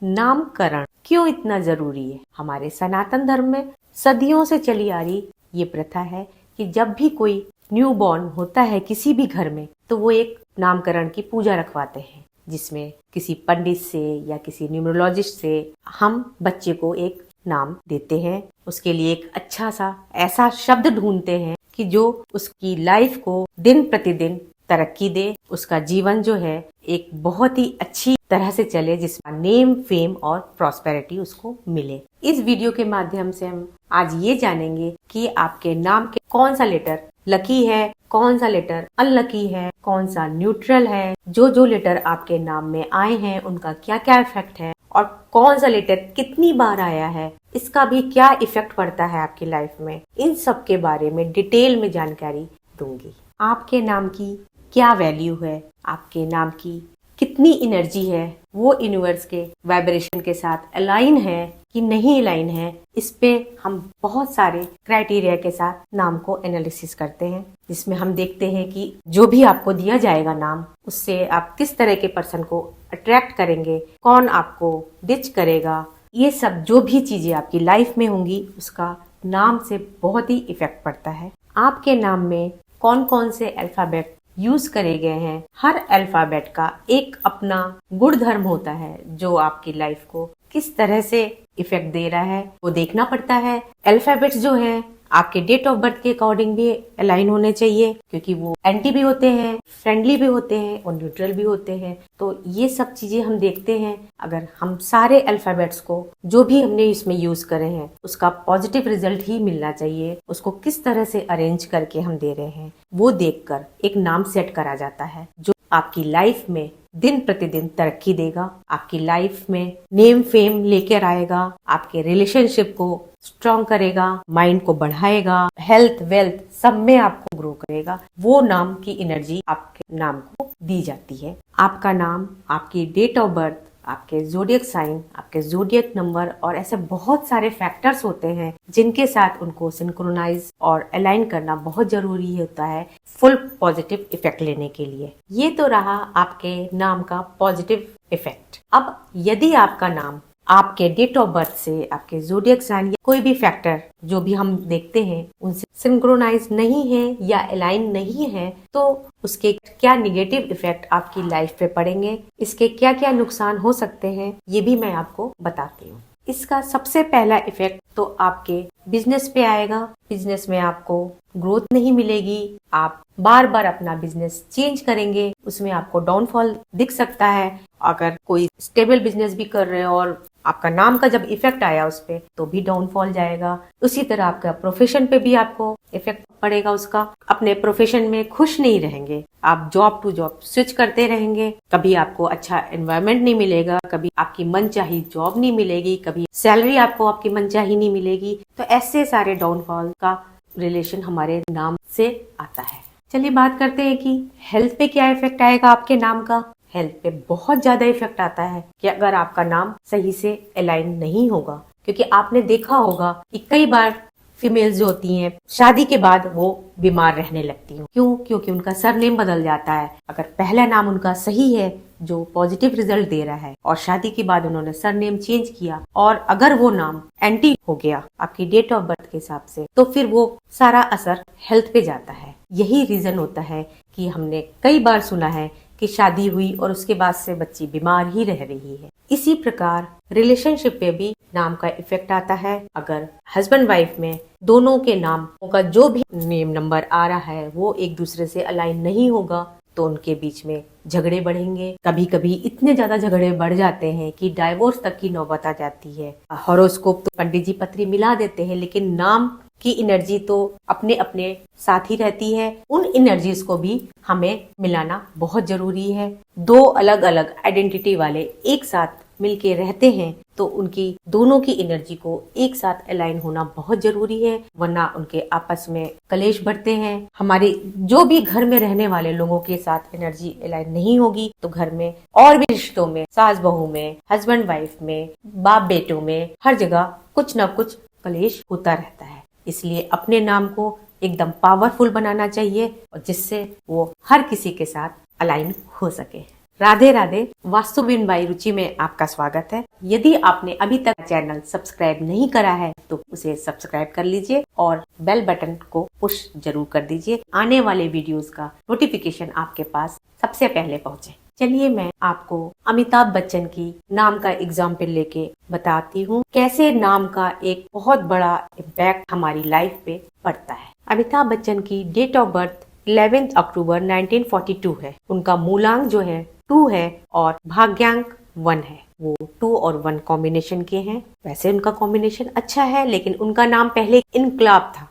नामकरण क्यों इतना जरूरी है? हमारे सनातन धर्म में सदियों से चली आ रही ये प्रथा है कि जब भी कोई न्यू बॉर्न होता है किसी भी घर में तो वो एक नामकरण की पूजा रखवाते हैं, जिसमें किसी पंडित से या किसी न्यूमरोलॉजिस्ट से हम बच्चे को एक नाम देते हैं। उसके लिए एक अच्छा सा ऐसा शब्द ढूंढते हैं कि जो उसकी लाइफ को दिन प्रतिदिन तरक्की दे, उसका जीवन जो है एक बहुत ही अच्छी तरह से चले, जिसमें नेम, फेम और प्रॉस्पेरिटी उसको मिले। इस वीडियो के माध्यम से हम आज ये जानेंगे कि आपके नाम के कौन सा लेटर लकी है, कौन सा लेटर अनलकी है, कौन सा न्यूट्रल है, जो लेटर आपके नाम में आए हैं उनका क्या क्या इफेक्ट है, और कौन सा लेटर कितनी बार आया है, इसका भी क्या इफेक्ट पड़ता है आपकी लाइफ में। इन सब के बारे में डिटेल में जानकारी दूंगी। आपके नाम की क्या वैल्यू है, आपके नाम की कितनी एनर्जी है, वो यूनिवर्स के वाइब्रेशन के साथ अलाइन है कि नहीं अलाइन है, इस पे हम बहुत सारे क्राइटेरिया के साथ नाम को एनालिसिस करते हैं, जिसमें हम देखते हैं कि जो भी आपको दिया जाएगा नाम, उससे आप किस तरह के पर्सन को अट्रैक्ट करेंगे, कौन आपको डिच करेगा। ये सब जो भी चीजें आपकी लाइफ में होंगी उसका नाम से बहुत ही इफेक्ट पड़ता है। आपके नाम में कौन कौन से अल्फाबेट यूज करे गए हैं, हर अल्फाबेट का एक अपना गुण धर्म होता है जो आपकी लाइफ को किस तरह से इफेक्ट दे रहा है वो देखना पड़ता है। अल्फाबेट्स जो है आपके डेट ऑफ बर्थ के अकॉर्डिंग भी अलाइन होने चाहिए, क्योंकि वो एंटी भी होते हैं, फ्रेंडली भी होते हैं और न्यूट्रल भी होते हैं। तो ये सब चीजें हम देखते हैं। अगर हम सारे अल्फाबेट्स को जो भी हमने इसमें यूज करे हैं उसका पॉजिटिव रिजल्ट ही मिलना चाहिए, उसको किस तरह से अरेंज करके हम दे रहे हैं वो देखकर एक नाम सेट करा जाता है जो आपकी लाइफ में दिन प्रतिदिन तरक्की देगा, आपकी लाइफ में नेम फेम लेकर आएगा, आपके रिलेशनशिप को स्ट्रॉन्ग करेगा, माइंड को बढ़ाएगा, हेल्थ वेल्थ सब में आपको ग्रो करेगा। वो नाम की एनर्जी आपके नाम को दी जाती है। आपका नाम, आपकी डेट ऑफ बर्थ, आपके ज़ोडिएक साइन, आपके ज़ोडिएक नंबर और ऐसे बहुत सारे फैक्टर्स होते हैं जिनके साथ उनको सिंक्रोनाइज और अलाइन करना बहुत जरूरी होता है फुल पॉजिटिव इफेक्ट लेने के लिए। ये तो रहा आपके नाम का पॉजिटिव इफेक्ट। अब यदि आपका नाम आपके डेट ऑफ बर्थ से, आपके ज़ोडिएक साइन या कोई भी फैक्टर जो भी हम देखते हैं उनसे सिंक्रोनाइज नहीं है या अलाइन नहीं है, तो उसके क्या निगेटिव इफेक्ट आपकी लाइफ पे पड़ेंगे, इसके क्या क्या नुकसान हो सकते हैं, ये भी मैं आपको बताती हूँ। इसका सबसे पहला इफेक्ट तो आपके बिजनेस पे आएगा। बिजनेस में आपको ग्रोथ नहीं मिलेगी, आप बार बार अपना बिजनेस चेंज करेंगे, उसमें आपको डाउनफॉल दिख सकता है। अगर कोई स्टेबल बिजनेस भी कर रहे हो और आपका नाम का जब इफेक्ट आया उस पे तो भी डाउनफॉल जाएगा। उसी तरह आपका प्रोफेशन पे भी आपको इफेक्ट पड़ेगा उसका। अपने प्रोफेशन में खुश नहीं रहेंगे, आप जॉब टू जॉब स्विच करते रहेंगे, कभी आपको अच्छा एनवायरनमेंट नहीं मिलेगा, कभी आपकी मनचाही जॉब नहीं मिलेगी, कभी सैलरी आपको आपकी मनचाही नहीं मिलेगी। तो ऐसे सारे डाउनफॉल का रिलेशन हमारे नाम से आता है। चलिए बात करते हैं कि हेल्थ पे क्या इफेक्ट आएगा आपके नाम का। हेल्थ पे बहुत ज्यादा इफेक्ट आता है कि अगर आपका नाम सही से अलाइन नहीं होगा, क्योंकि आपने देखा होगा कि कई बार फीमेल्स जो होती हैं शादी के बाद वो बीमार रहने लगती हैं। क्यों? क्योंकि उनका सरनेम बदल जाता है। अगर पहला नाम उनका सही है जो पॉजिटिव रिजल्ट दे रहा है और शादी के बाद उन्होंने सरनेम चेंज किया और अगर वो नाम एंटी हो गया आपकी डेट ऑफ बर्थ के हिसाब से, तो फिर वो सारा असर हेल्थ पे जाता है। यही रीजन होता है कि हमने कई बार सुना है कि शादी हुई और उसके बाद से बच्ची बीमार ही रह रही है। इसी प्रकार रिलेशनशिप पे भी नाम का इफेक्ट आता है। अगर हस्बैंड वाइफ में दोनों के नाम का जो भी नेम नंबर आ रहा है वो एक दूसरे से अलाइन नहीं होगा तो उनके बीच में झगड़े बढ़ेंगे। कभी कभी इतने ज्यादा झगड़े बढ़ जाते हैं कि डाइवोर्स तक की नौबत आ जाती है। हॉरोस्कोप तो पंडित जी पत्री मिला देते हैं, लेकिन नाम की एनर्जी तो अपने अपने साथ ही रहती है। उन एनर्जीज को भी हमें मिलाना बहुत जरूरी है। दो अलग अलग आइडेंटिटी वाले एक साथ मिलके रहते हैं तो उनकी दोनों की एनर्जी को एक साथ अलाइन होना बहुत जरूरी है, वरना उनके आपस में कलेश बढ़ते हैं। हमारे जो भी घर में रहने वाले लोगों के साथ एनर्जी अलाइन नहीं होगी तो घर में और भी रिश्तों में, सास बहू में, हस्बैंड वाइफ में, बाप बेटों में, हर जगह कुछ न कुछ कलेश होता रहता है। इसलिए अपने नाम को एकदम पावरफुल बनाना चाहिए और जिससे वो हर किसी के साथ अलाइन हो सके। राधे राधे। वास्तुबिन बाई रुचि में आपका स्वागत है। यदि आपने अभी तक चैनल सब्सक्राइब नहीं करा है तो उसे सब्सक्राइब कर लीजिए और बेल बटन को पुश जरूर कर दीजिए। आने वाले वीडियोस का नोटिफिकेशन आपके पास सबसे पहले पहुंचे। चलिए मैं आपको अमिताभ बच्चन की नाम का एग्जाम्पल लेके बताती हूँ कैसे नाम का एक बहुत बड़ा इम्पैक्ट हमारी लाइफ पे पड़ता है। अमिताभ बच्चन की डेट ऑफ बर्थ 11 अक्टूबर 1942 है। उनका मूलांक जो है 2 है और भाग्यांक 1 है। वो 2 और 1 कॉम्बिनेशन के हैं। वैसे उनका कॉम्बिनेशन अच्छा है, लेकिन उनका नाम पहले इनकलाब था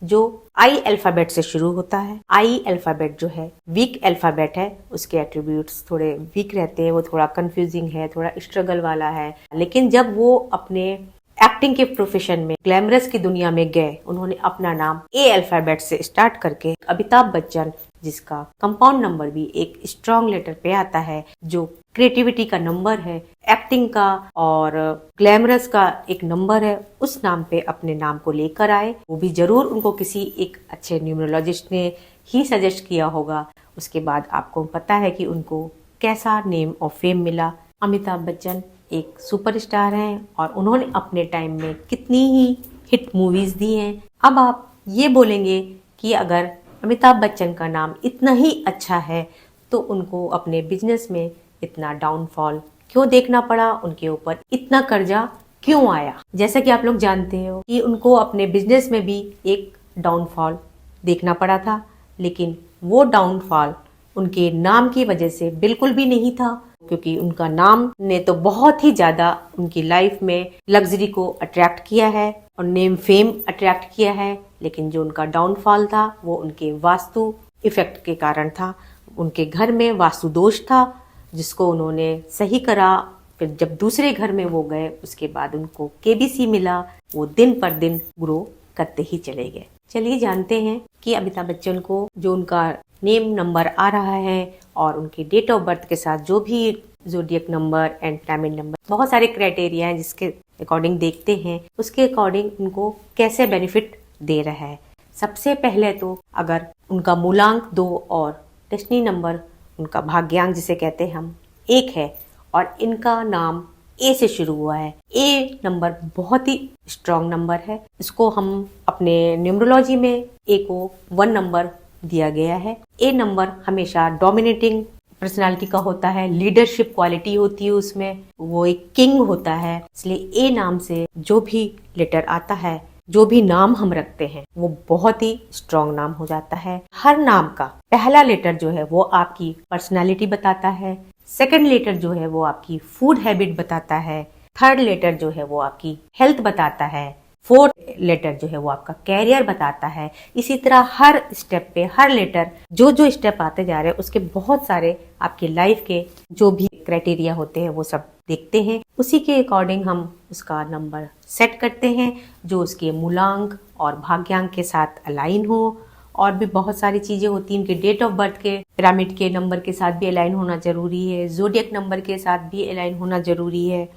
जो आई अल्फाबेट से शुरू होता है। आई अल्फाबेट जो है वीक अल्फाबेट है, उसके एट्रीब्यूट्स थोड़े वीक रहते हैं, वो थोड़ा कंफ्यूजिंग है, थोड़ा स्ट्रगल वाला है। लेकिन जब वो अपने एक्टिंग के प्रोफेशन में ग्लैमरस की दुनिया में गए, उन्होंने अपना नाम ए अल्फाबेट से स्टार्ट करके अमिताभ बच्चन, जिसका कंपाउंड नंबर भी एक स्ट्रॉन्ग लेटर पे आता है, जो क्रिएटिविटी का नंबर है, एक्टिंग का और ग्लैमरस का एक नंबर है, उस नाम पे अपने नाम को लेकर आए। वो भी जरूर उनको किसी एक अच्छे न्यूमरोलॉजिस्ट ने ही सजेस्ट किया होगा। उसके बाद आपको पता है कि उनको कैसा नेम और फेम मिला। अमिताभ बच्चन एक सुपरस्टार हैं और उन्होंने अपने टाइम में कितनी ही हिट मूवीज दी हैं। अब आप ये बोलेंगे कि अगर अमिताभ बच्चन का नाम इतना ही अच्छा है तो उनको अपने बिजनेस में इतना डाउनफॉल क्यों देखना पड़ा, उनके ऊपर इतना कर्जा क्यों आया। जैसा कि आप लोग जानते हो कि उनको अपने बिजनेस में भी एक डाउनफॉल देखना पड़ा था, लेकिन वो डाउनफॉल उनके नाम की वजह से बिल्कुल भी नहीं था, क्योंकि उनका नाम ने तो बहुत ही ज्यादा उनकी लाइफ में लग्जरी को अट्रैक्ट किया है और नेम फेम अट्रैक्ट किया है। लेकिन जो उनका डाउनफॉल था वो उनके वास्तु इफेक्ट के कारण था। उनके घर में वास्तु दोष था जिसको उन्होंने सही करा। फिर जब दूसरे घर में वो गए, उसके बाद उनको केबीसी मिला। वो दिन पर दिन ग्रो करते ही चले गए। चलिए जानते हैं कि अमिताभ बच्चन को जो उनका नेम नंबर आ रहा है और उनकी डेट ऑफ बर्थ के साथ जो भी zodiac number and planet number, बहुत सारे क्राइटेरिया हैं जिसके अकॉर्डिंग देखते हैं, उसके अकॉर्डिंग उनको कैसे बेनिफिट दे रहा है। सबसे पहले तो अगर उनका मूलांक 2 और डेस्टिनी नंबर, उनका भाग्यांक जिसे कहते हैं हम, 1 है और इनका नाम ए से शुरू हुआ है। ए नंबर बहुत ही स्ट्रॉन्ग नंबर है। इसको हम अपने न्यूमरोलॉजी में ए को 1 नंबर दिया गया है। ए नंबर हमेशा डोमिनेटिंग पर्सनालिटी का होता है, लीडरशिप क्वालिटी होती है उसमें, वो एक किंग होता है। इसलिए ए नाम से जो भी लेटर आता है, जो भी नाम हम रखते हैं, वो बहुत ही स्ट्रॉन्ग नाम हो जाता है। हर नाम का पहला लेटर जो है वो आपकी पर्सनालिटी बताता है, सेकंड लेटर जो है वो आपकी फूड हैबिट बताता है, थर्ड लेटर जो है वो आपकी हेल्थ बताता है, फोर्थ लेटर जो है वो आपका कैरियर बताता है। इसी तरह हर स्टेप पे हर लेटर जो जो स्टेप आते जा रहे हैं उसके बहुत सारे आपकी लाइफ के जो भी क्राइटेरिया होते हैं वो सब देखते हैं। उसी के अकॉर्डिंग हम उसका नंबर सेट करते हैं जो उसके मूलांक और भाग्यांक के साथ अलाइन हो। और भी बहुत सारी चीजें होती हैं। उनके डेट ऑफ बर्थ के पिरामिड के नंबर के साथ भी अलाइन होना जरूरी है, ज़ोडिएक नंबर के साथ भी अलाइन होना जरूरी है।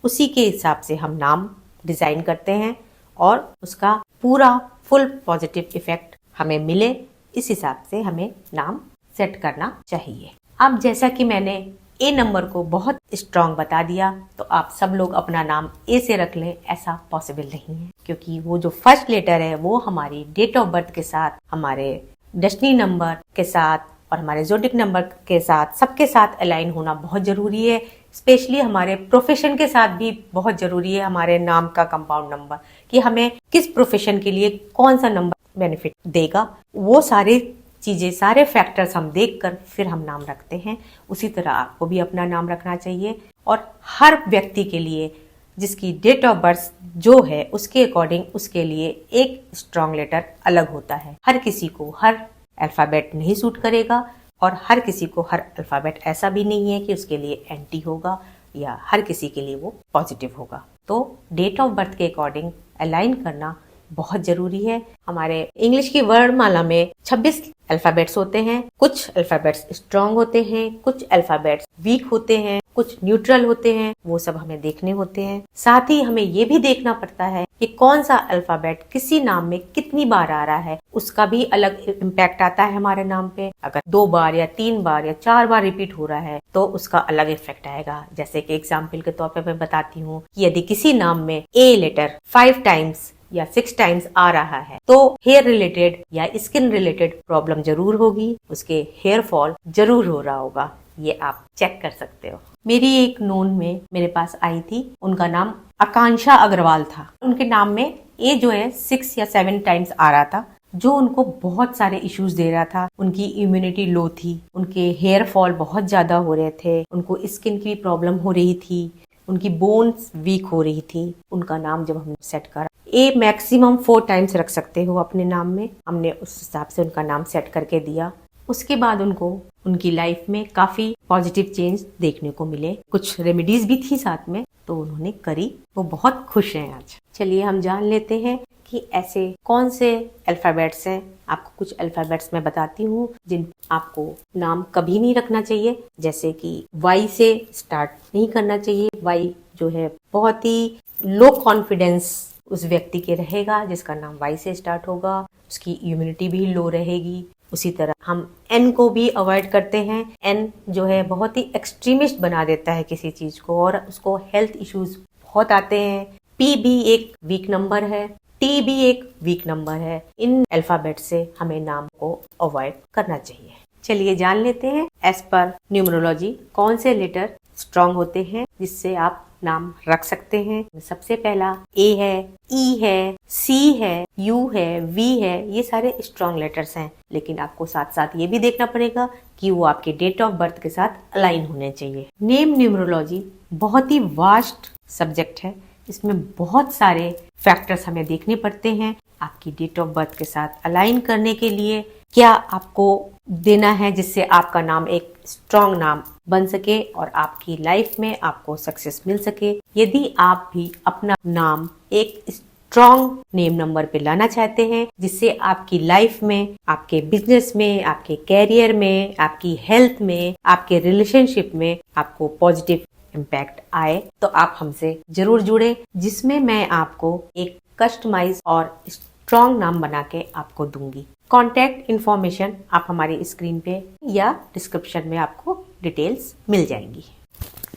उसी के हिसाब से हम नाम डिजाइन करते हैं और उसका पूरा फुल पॉजिटिव इफेक्ट हमें मिले, इस हिसाब से हमें नाम सेट करना चाहिए। अब जैसा कि मैंने ए नंबर को बहुत स्ट्रॉन्ग बता दिया, तो आप सब लोग अपना नाम ए से रख लें, ऐसा पॉसिबल नहीं है, क्योंकि वो जो फर्स्ट लेटर है वो हमारी डेट ऑफ बर्थ के साथ, हमारे डेस्टिनी नंबर के साथ और हमारे ज़ोडिएक नंबर के साथ, सबके साथ अलाइन होना बहुत जरूरी है। स्पेशली हमारे प्रोफेशन के साथ भी बहुत जरूरी है हमारे नाम का कंपाउंड नंबर, कि हमें किस प्रोफेशन के लिए कौन सा नंबर बेनिफिट देगा। वो सारी चीजें, सारे फैक्टर्स हम देखकर फिर हम नाम रखते हैं। उसी तरह आपको भी अपना नाम रखना चाहिए और हर व्यक्ति के लिए जिसकी डेट ऑफ बर्थ जो है उसके अकॉर्डिंग उसके लिए एक स्ट्रॉन्ग लेटर अलग होता है। हर किसी को हर अल्फाबेट नहीं सूट करेगा और हर किसी को हर अल्फाबेट ऐसा भी नहीं है कि उसके लिए एंटी होगा या हर किसी के लिए वो पॉजिटिव होगा। तो डेट ऑफ बर्थ के अकॉर्डिंग अलाइन करना बहुत जरूरी है। हमारे इंग्लिश की वर्णमाला में 26 अल्फाबेट्स होते हैं। कुछ अल्फाबेट्स स्ट्रॉन्ग होते हैं, कुछ अल्फाबेट्स वीक होते हैं, कुछ न्यूट्रल होते हैं, वो सब हमें देखने होते हैं। साथ ही हमें ये भी देखना पड़ता है कि कौन सा अल्फाबेट किसी नाम में कितनी बार आ रहा है, उसका भी अलग इम्पैक्ट आता है हमारे नाम पे। अगर 2 बार या 3 बार या 4 बार रिपीट हो रहा है तो उसका अलग इफेक्ट आएगा। जैसे कि एग्जाम्पल के तौर पे मैं बताती हूँ कि यदि किसी नाम में ए लेटर 5 टाइम्स या 6 टाइम्स आ रहा है तो हेयर रिलेटेड या स्किन रिलेटेड प्रॉब्लम जरूर होगी, उसके हेयर फॉल जरूर हो रहा होगा। ये आप चेक कर सकते हो। मेरी एक नोन में मेरे पास आई थी, उनका नाम आकांक्षा अग्रवाल था। उनके नाम में ए जो है 6 या 7 टाइम्स आ रहा था, जो उनको बहुत सारे इश्यूज दे रहा था। उनकी इम्यूनिटी लो थी, उनके हेयर फॉल बहुत ज्यादा हो रहे थे, उनको स्किन की प्रॉब्लम हो रही थी, उनकी बोन्स वीक हो रही थी। उनका नाम जब हमने सेट करा, ए मैक्सिमम 4 टाइम्स रख सकते हो अपने नाम में, हमने उस हिसाब से उनका नाम सेट करके दिया। उसके बाद उनको उनकी लाइफ में काफी पॉजिटिव चेंज देखने को मिले। कुछ रेमेडीज भी थी साथ में, तो उन्होंने करी, वो बहुत खुश हैं आज। चलिए हम जान लेते हैं कि ऐसे कौन से अल्फाबेट्स हैं। आपको कुछ अल्फाबेट्स मैं बताती हूँ जिन आपको नाम कभी नहीं रखना चाहिए। जैसे कि वाई से स्टार्ट नहीं करना चाहिए। वाई जो है बहुत ही लो कॉन्फिडेंस उस व्यक्ति के रहेगा जिसका नाम वाई से स्टार्ट होगा, उसकी इम्यूनिटी भी लो रहेगी। उसी तरह हम एन को भी अवॉइड करते हैं। एन जो है बहुत ही एक्सट्रीमिस्ट बना देता है किसी चीज को और उसको हेल्थ इश्यूज बहुत आते हैं। पी भी एक वीक नंबर है, टी भी एक वीक नंबर है। इन अल्फाबेट से हमें नाम को अवॉइड करना चाहिए। चलिए जान लेते हैं एज पर न्यूमरोलॉजी कौन से लेटर स्ट्रॉन्ग होते हैं जिससे आप नाम रख सकते हैं। सबसे पहला ए है, ई है, सी है, यू है, वी है, ये सारे स्ट्रॉन्ग लेटर्स हैं। लेकिन आपको साथ साथ ये भी देखना पड़ेगा कि वो आपके डेट ऑफ बर्थ के साथ अलाइन होने चाहिए। नेम न्यूमरोलॉजी बहुत ही वास्ट सब्जेक्ट है, इसमें बहुत सारे फैक्टर्स हमें देखने पड़ते हैं। आपकी डेट ऑफ बर्थ के साथ अलाइन करने के लिए क्या आपको देना है जिससे आपका नाम एक स्ट्रॉन्ग नाम बन सके और आपकी लाइफ में आपको सक्सेस मिल सके। यदि आप भी अपना नाम एक स्ट्रॉन्ग नेम नंबर पे लाना चाहते हैं जिससे आपकी लाइफ में, आपके बिजनेस में, आपके कैरियर में, आपकी हेल्थ में, आपके रिलेशनशिप में आपको पॉजिटिव इम्पैक्ट आए, तो आप हमसे जरूर जुड़े, जिसमें मैं आपको एक कस्टमाइज और स्ट्रॉन्ग नाम बना के आपको दूंगी। कॉन्टैक्ट इन्फॉर्मेशन आप हमारी स्क्रीन पे या डिस्क्रिप्शन में आपको डिटेल्स मिल जाएंगी।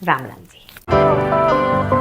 राम राम जी।